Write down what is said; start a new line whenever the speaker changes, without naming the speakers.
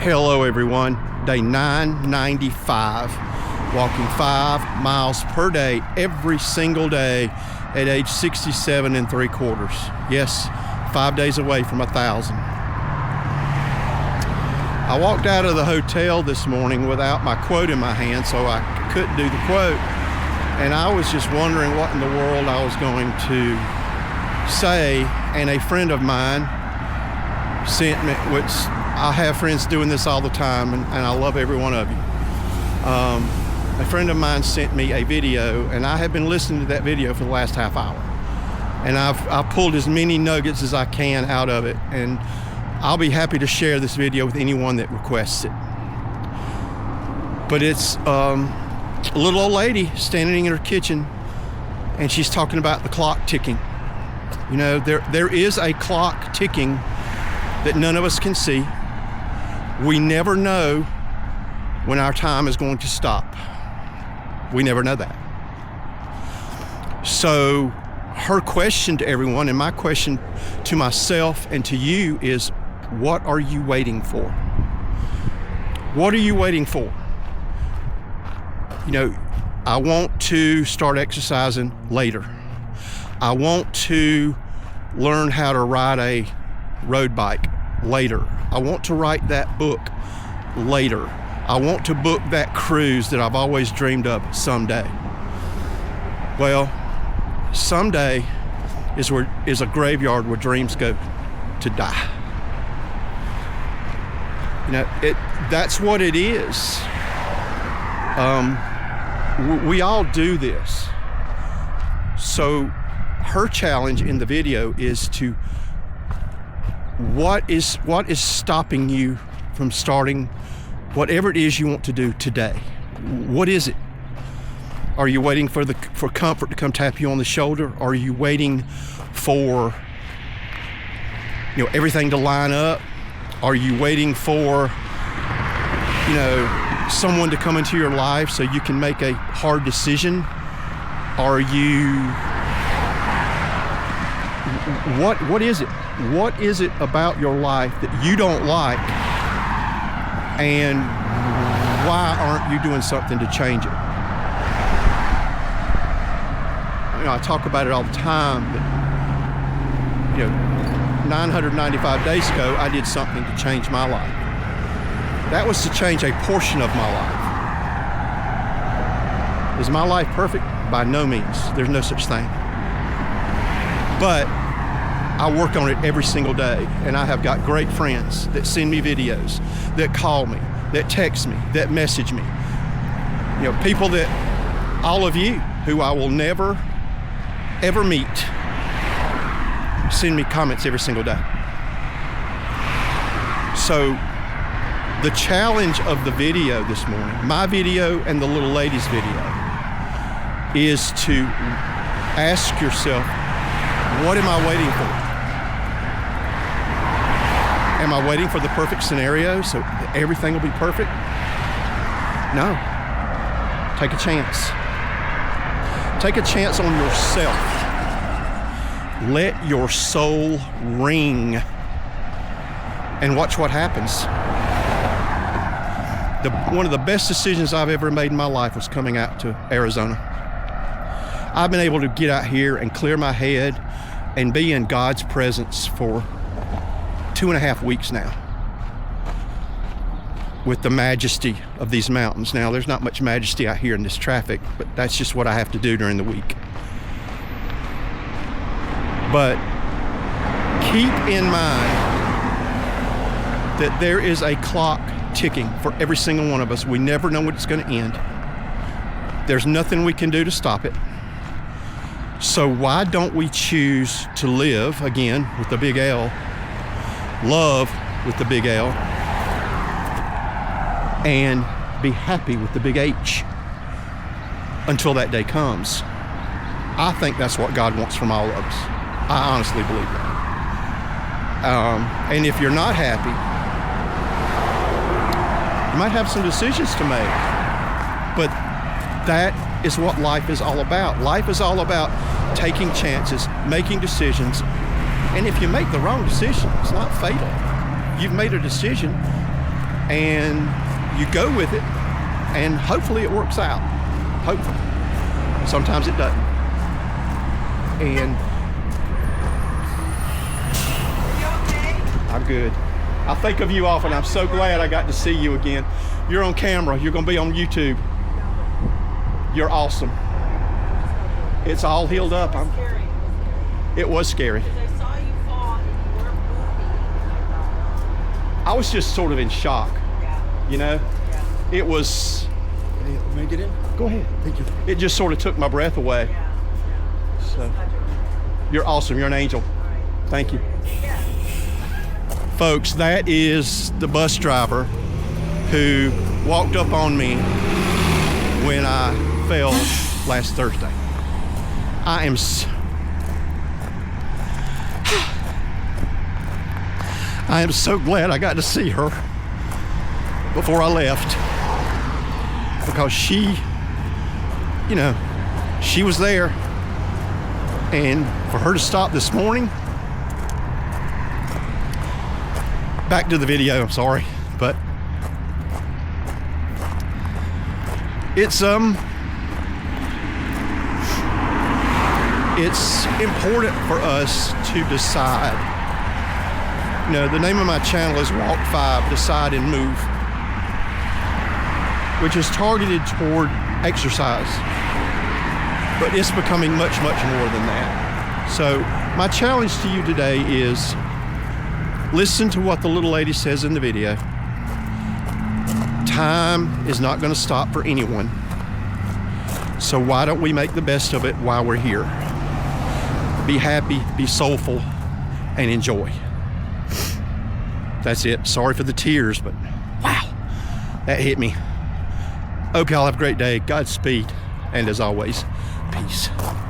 Hello everyone, day 995, walking 5 miles per day every single day at age 67 3/4. Yes, 5 days away from 1,000. I walked out of the hotel this morning without my quote in my hand, so I couldn't do the quote. And I was just wondering what in the world I was going to say. And a friend of mine sent me, which I have friends doing this all the time, and I love every one of you. A friend of mine sent me a video, and I have been listening to that video for the last half hour. And I've pulled as many nuggets as I can out of it, and I'll be happy to share this video with anyone that requests it. But it's a little old lady standing in her kitchen, and she's talking about the clock ticking. You know, there is a clock ticking that none of us can see. We never know when our time is going to stop. We never know that. So her question to everyone, and my question to myself and to you, is what are you waiting for? What are you waiting for? You know, I want to start exercising later. I want to learn how to ride a road bike later. I want to write that book later. I want to book that cruise that I've always dreamed of someday. Well, someday is a graveyard where dreams go to die. You know, that's what it is. We all do this. So her challenge in the video is to, what is stopping you from starting whatever it is you want to do today? What is it? Are you waiting for comfort to come tap you on the shoulder? Are you waiting for, everything to line up? Are you waiting for, someone to come into your life so you can make a hard decision? Are you, what is it? What is it about your life that you don't like, and why aren't you doing something to change it? I talk about it all the time, but 995 days ago, I did something to change my life. That was to change a portion of my life. Is my life perfect? By no means. There's no such thing. But I work on it every single day, and I have got great friends that send me videos, that call me, that text me, that message me. People that, all of you who I will never, ever meet, send me comments every single day. So the challenge of the video this morning, my video and the little lady's video, is to ask yourself, what am I waiting for? Am I waiting for the perfect scenario so everything will be perfect? No. Take a chance. Take a chance on yourself. Let your soul ring and watch what happens. One of the best decisions I've ever made in my life was coming out to Arizona. I've been able to get out here and clear my head and be in God's presence for 2.5 weeks now with the majesty of these mountains. Now, there's not much majesty out here in this traffic, but that's just what I have to do during the week. But keep in mind that there is a clock ticking for every single one of us. We never know when it's going to end. There's nothing we can do to stop it. So why don't we choose to live, again, with the big L, love with the big L, and be happy with the big H until that day comes? I think that's what God wants from all of us. I honestly believe that. And if you're not happy, you might have some decisions to make, but that is what life is all about. Life is all about taking chances, making decisions, and if you make the wrong decision, it's not fatal. You've made a decision, and you go with it, and hopefully it works out. Hopefully. Sometimes it doesn't. And I'm good. I think of you often. I'm so glad I got to see you again. You're on camera. You're going to be on YouTube. You're awesome. It's all healed up. It was scary.
I saw you fall and you weren't moving.
I was just sort of in shock.
Yeah.
You know?
Yeah.
It was...
May I get in?
Go ahead.
Thank you.
It just sort of took my breath away.
Yeah.
So, you're awesome. You're an angel. Thank you. Folks, that is the bus driver who walked up on me when I fell last Thursday. I am so glad I got to see her before I left, because she, you know, she was there. And for her to stop this morning, back to the video, I'm sorry, but it's important for us to decide. You know, the name of my channel is Walk 5, Decide and Move, which is targeted toward exercise, but it's becoming much, much more than that. So my challenge to you today is listen to what the little lady says in the video. Time is not going to stop for anyone. So why don't we make the best of it while we're here? Be happy, be soulful, and enjoy. That's it. Sorry for the tears, but wow, that hit me. Okay, y'all have a great day. Godspeed. And as always, peace.